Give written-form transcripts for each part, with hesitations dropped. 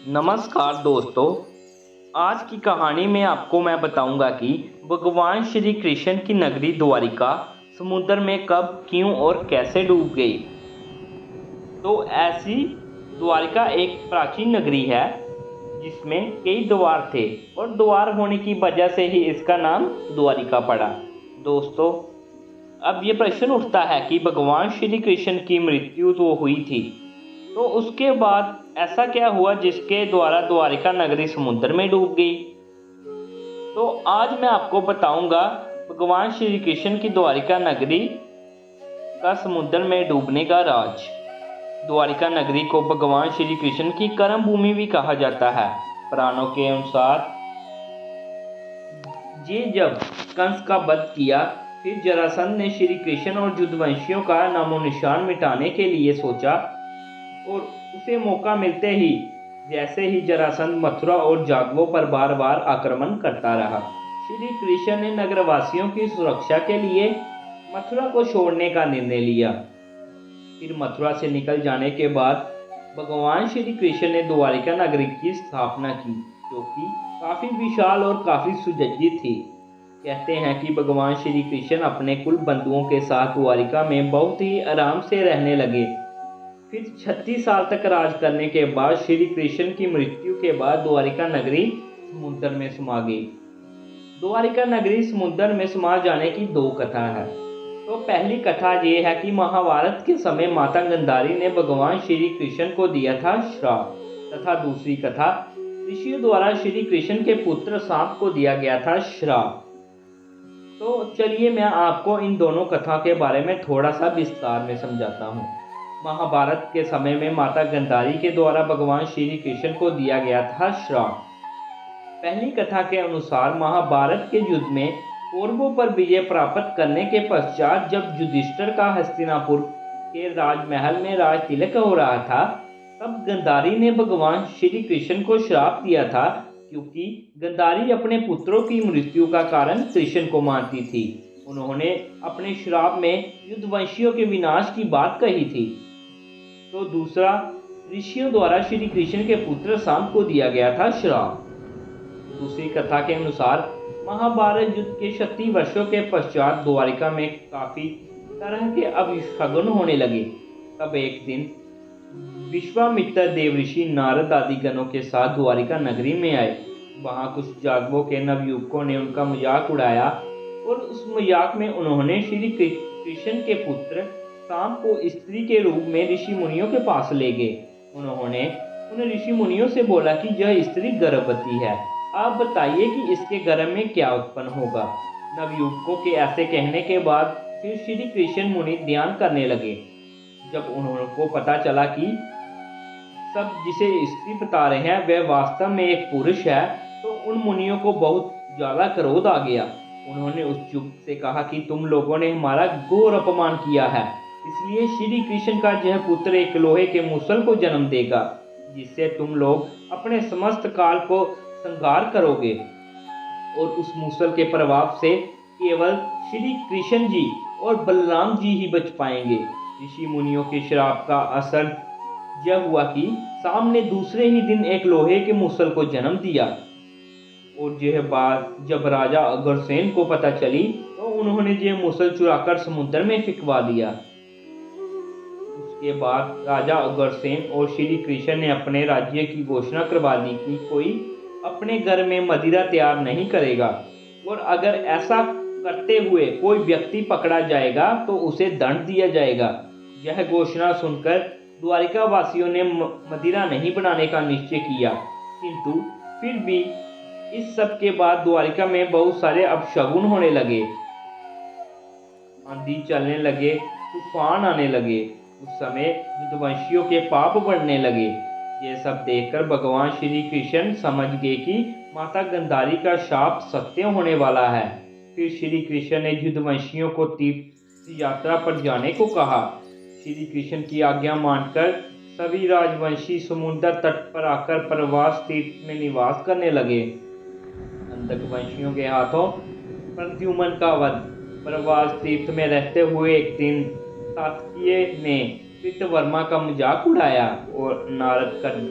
नमस्कार दोस्तों। आज की कहानी में आपको मैं बताऊंगा कि भगवान श्री कृष्ण की नगरी द्वारिका समुद्र में कब, क्यों और कैसे डूब गई। तो ऐसी द्वारिका एक प्राचीन नगरी है जिसमें कई द्वार थे और द्वार होने की वजह से ही इसका नाम द्वारिका पड़ा। दोस्तों, अब ये प्रश्न उठता है कि भगवान श्री कृष्ण की मृत्यु तो हुई थी, तो उसके बाद ऐसा क्या हुआ जिसके द्वारा द्वारिका नगरी समुद्र में डूब गई। तो आज मैं आपको बताऊंगा भगवान श्री कृष्ण की द्वारिका नगरी का समुद्र में डूबने का राज। द्वारिका नगरी को भगवान श्री कृष्ण की कर्म भूमि भी कहा जाता है। पुराणों के अनुसार ये जब कंस का वध किया, फिर जरासंध ने श्री कृष्ण और युद्धवंशियों का नामो निशान मिटाने के लिए सोचा और उसे मौका मिलते ही जैसे ही जरासंध मथुरा और जादवों पर बार बार आक्रमण करता रहा, श्री कृष्ण ने नगरवासियों की सुरक्षा के लिए मथुरा को छोड़ने का निर्णय लिया। फिर मथुरा से निकल जाने के बाद भगवान श्री कृष्ण ने द्वारिका नगरी की स्थापना की, जो कि काफी विशाल और काफी सुसज्जित थी। कहते हैं कि भगवान श्री कृष्ण अपने कुल बंधुओं के साथ द्वारिका में बहुत ही आराम से रहने लगे। फिर 36 साल तक राज करने के बाद श्री कृष्ण की मृत्यु के बाद द्वारिका नगरी समुद्र में समा गई। द्वारिका नगरी समुद्र में समा जाने की दो कथा है। तो पहली कथा ये है कि महाभारत के समय माता गांधारी ने भगवान श्री कृष्ण को दिया था श्राप, तथा दूसरी कथा ऋषियों द्वारा श्री कृष्ण के पुत्र सांप को दिया गया था श्राप। तो चलिए मैं आपको इन दोनों कथा के बारे में थोड़ा सा विस्तार में समझाता हूँ। महाभारत के समय में माता गांधारी के द्वारा भगवान श्री कृष्ण को दिया गया था श्राप। पहली कथा के अनुसार महाभारत के युद्ध में कौरवों पर विजय प्राप्त करने के पश्चात जब युधिष्ठिर का हस्तिनापुर के राजमहल में राज तिलक हो रहा था, तब गांधारी ने भगवान श्री कृष्ण को श्राप दिया था, क्योंकि गांधारी अपने पुत्रों की मृत्यु का कारण कृष्ण को मानती थी। उन्होंने अपने श्राप में युद्धवंशियों के विनाश की बात कही थी। तो दूसरा, ऋषियों द्वारा श्री कृष्ण के पुत्र सांब को दिया गया था श्राप। दूसरी कथा के अनुसार महाभारत युद्ध के 36 वर्षों के पश्चात द्वारिका में काफी तरह के अभिशगुन होने लगे। तब एक दिन विश्वामित्र देवऋषि नारद आदि गणों के साथ द्वारिका नगरी में आए। वहां कुछ जादवों के नवयुवकों ने उनका मजाक उड़ाया और उस मजाक में उन्होंने श्री कृष्ण के पुत्र सांब को स्त्री के रूप में ऋषि मुनियों के पास ले गए। उन्होंने उन ऋषि मुनियों से बोला कि यह स्त्री गर्भवती है, आप बताइए कि इसके गर्भ में क्या उत्पन्न होगा। नवयुवकों के ऐसे कहने के बाद फिर श्री कृष्ण मुनि ध्यान करने लगे। जब उनको पता चला कि सब जिसे स्त्री बता रहे हैं वह वास्तव में एक पुरुष है, तो उन मुनियों को बहुत ज्यादा क्रोध आ गया। उन्होंने उस युवक से कहा कि तुम लोगों ने हमारा घोर अपमान किया है, इसलिए श्री कृष्ण का यह पुत्र एक लोहे के मूसल को जन्म देगा, जिससे तुम लोग अपने समस्त काल को संहार करोगे और उस मूसल के प्रभाव से केवल श्री कृष्ण जी और बलराम जी ही बच पाएंगे। ऋषि मुनियों के श्राप का असर यह हुआ कि सांब ने दूसरे ही दिन एक लोहे के मूसल को जन्म दिया और यह बात जब राजा अग्रसेन को पता चली तो उन्होंने यह मूसल चुराकर समुद्र में फिकवा दिया। उसके बाद राजा अग्रसेन और श्री कृष्ण ने अपने राज्य की घोषणा करवा दी कि कोई अपने घर में मदिरा तैयार नहीं करेगा और अगर ऐसा करते हुए कोई व्यक्ति पकड़ा जाएगा तो उसे दंड दिया जाएगा। यह घोषणा सुनकर द्वारिका वासियों ने मदिरा नहीं बनाने का निश्चय किया, किंतु फिर भी इस सब के बाद द्वारिका में बहुत सारे अपशगुन होने लगे। आंधी चलने लगे, तूफान आने लगे। उस समय युद्धवंशियों के पाप बढ़ने लगे। ये सब देखकर भगवान श्री कृष्ण समझ गए कि माता गांधारी का शाप सत्य होने वाला है। फिर श्री कृष्ण ने युद्धवंशियों को तीर्थ यात्रा पर जाने को कहा। श्री कृष्ण की आज्ञा मानकर सभी राजवंशी समुद्र तट पर आकर प्रवास तीर्थ में निवास करने लगे। अंधक वंशियों के हाथों प्रद्युम्न का वध। प्रवास तीर्थ में रहते हुए एक दिन सात्विकी ने कृतवर्मा का मजाक उड़ाया और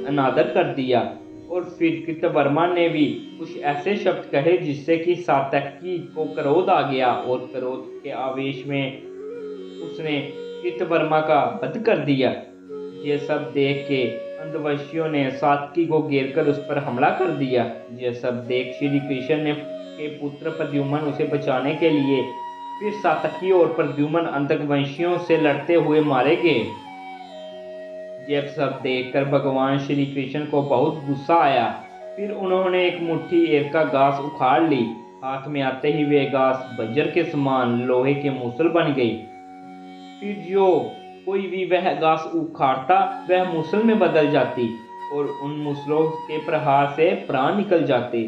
अनादर कर दिया। और फिर कृतवर्मा ने भी कुछ ऐसे शब्द कहे जिससे कि सात्यकी को क्रोध आ गया और क्रोध के आवेश में उसने कृतवर्मा का वध कर दिया। ये सब देख के अंधवंशियों ने सात्यकी को घेर कर उस पर हमला कर दिया। यह सब देख श्री कृष्ण ने के पुत्र प्रद्युम्न उसे बचाने के लिए फिर सात्यकी और प्रद्युम्न अंधवंशियों से लड़ते हुए मारे गए। यह सब देखकर भगवान श्री कृष्ण को बहुत गुस्सा आया। फिर उन्होंने एक मुट्ठी एरका घास उखाड़ ली। हाथ में आते ही वे घास वज्र के समान लोहे के मूसल बन गई। फिर जो कोई भी वह घास उखाड़ता वह मूसल में बदल जाती और उन मूसलों के प्रहार से प्राण निकल जाते।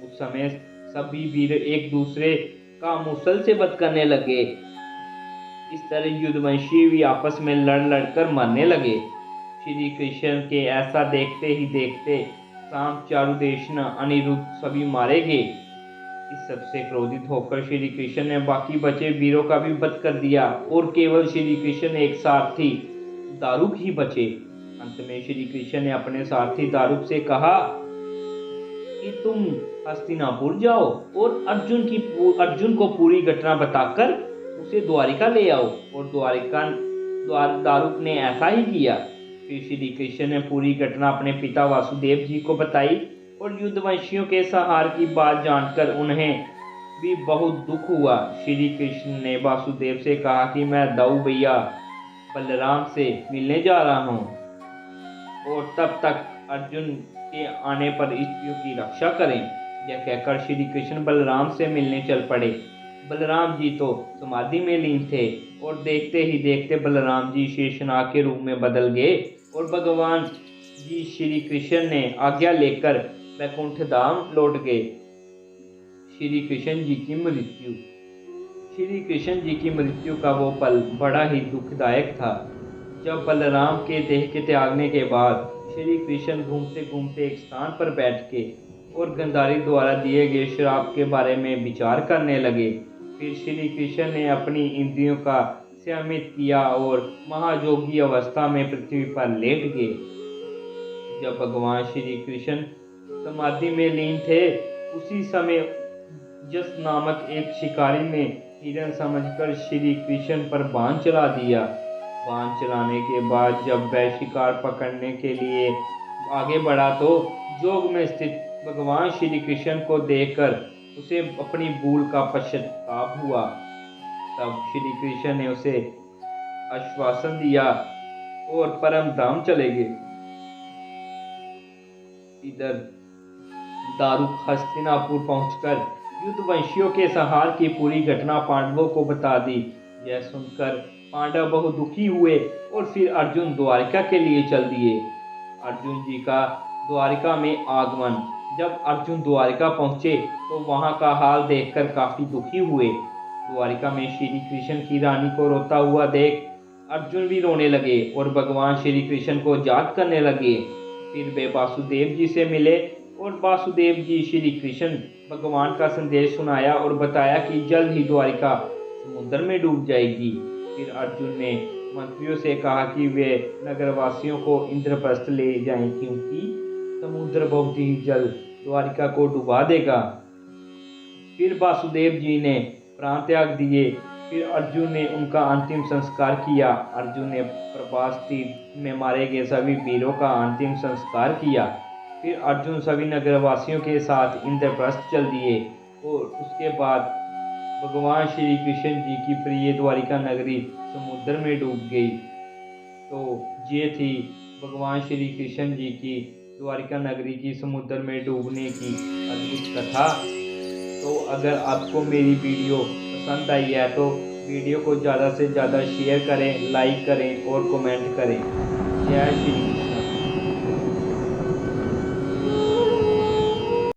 उस समय सभी वीर एक दूसरे का मूसल से वध करने लगे। इस तरह युद्धवंशी भी आपस में लड़ लड़कर मरने लगे। श्री कृष्ण के ऐसा देखते ही देखते सांब, चारुदेशन, अनिरुद्ध सभी मारे गए। इस सबसे क्रोधित होकर श्री कृष्ण ने बाकी बचे वीरों का भी वध कर दिया और केवल श्री कृष्ण एक सारथी दारुक ही बचे। अंत में श्री कृष्ण ने अपने सारथी दारुक से कहा कि तुम हस्तिनापुर जाओ और अर्जुन को पूरी घटना बताकर उसे द्वारिका ले आओ। और दारुक ने ऐसा ही किया। फिर श्री कृष्ण ने पूरी घटना अपने पिता वासुदेव जी को बताई और युद्धवंशियों के संहार की बात जानकर उन्हें भी बहुत दुख हुआ। श्री कृष्ण ने वासुदेव से कहा कि मैं दाऊ भैया बलराम से मिलने जा रहा हूँ और तब तक अर्जुन के आने पर स्त्रियों की रक्षा करें। यह कहकर श्री कृष्ण बलराम से मिलने चल पड़े। बलराम जी तो समाधि में लीन थे और देखते ही देखते बलराम जी शेषनाग के रूप में बदल गए और भगवान जी श्री कृष्ण ने आज्ञा लेकर वैकुंठ धाम लौट गए। श्री कृष्ण जी की मृत्यु। श्री कृष्ण जी की मृत्यु का वो पल बड़ा ही दुखदायक था। जब बलराम के देह के त्यागने के बाद श्री कृष्ण घूमते घूमते एक स्थान पर बैठ के और गंधारी द्वारा दिए गए श्राप के बारे में विचार करने लगे। फिर श्री कृष्ण ने अपनी इंद्रियों का संयमित किया और महायोगी अवस्था में पृथ्वी पर लेट गए। जब भगवान श्री कृष्ण समाधि में लीन थे उसी समय जस नामक एक शिकारी ने हिरण समझकर श्री कृष्ण पर बाण चला दिया। बाण चलाने के बाद जब वह शिकार पकड़ने के लिए आगे बढ़ा तो जोग में स्थित भगवान श्री कृष्ण को देखकर उसे अपनी भूल का पश्चाताप हुआ। तब श्री कृष्ण ने उसे आश्वासन दिया और परम धाम चले गए। इधर दारुक हस्तिनापुर पहुंचकर युद्धवंशियों के संहार की पूरी घटना पांडवों को बता दी। यह सुनकर पांडव बहुत दुखी हुए और फिर अर्जुन द्वारिका के लिए चल दिए। अर्जुन जी का द्वारिका में आगमन। जब अर्जुन द्वारिका पहुंचे तो वहां का हाल देखकर काफी दुखी हुए। द्वारिका में श्री कृष्ण की रानी को रोता हुआ देख अर्जुन भी रोने लगे और भगवान श्री कृष्ण को याद करने लगे। फिर वे वासुदेव जी से मिले और वासुदेव जी श्री कृष्ण भगवान का संदेश सुनाया और बताया कि जल्द ही द्वारिका समुद्र में डूब जाएगी। फिर अर्जुन ने मंत्रियों से कहा कि वे नगरवासियों को इंद्रप्रस्थ ले जाएं क्योंकि समुद्र बहुत ही जल्द द्वारिका को डुबा देगा। फिर वासुदेव जी ने प्राण त्याग दिए। फिर अर्जुन ने उनका अंतिम संस्कार किया। अर्जुन ने प्रभास तीर्थ में मारे गए सभी वीरों का अंतिम संस्कार किया। फिर अर्जुन सभी नगरवासियों के साथ इंद्रप्रस्थ चल दिए और उसके बाद भगवान श्री कृष्ण जी की प्रिय द्वारिका नगरी समुद्र में डूब गई। तो ये थी भगवान श्री कृष्ण जी की द्वारिका नगरी की समुद्र में डूबने की अद्भुत कथा। तो अगर आपको मेरी वीडियो पसंद आई है तो वीडियो को ज़्यादा से ज़्यादा शेयर करें, लाइक करें और कमेंट करें। जय श्री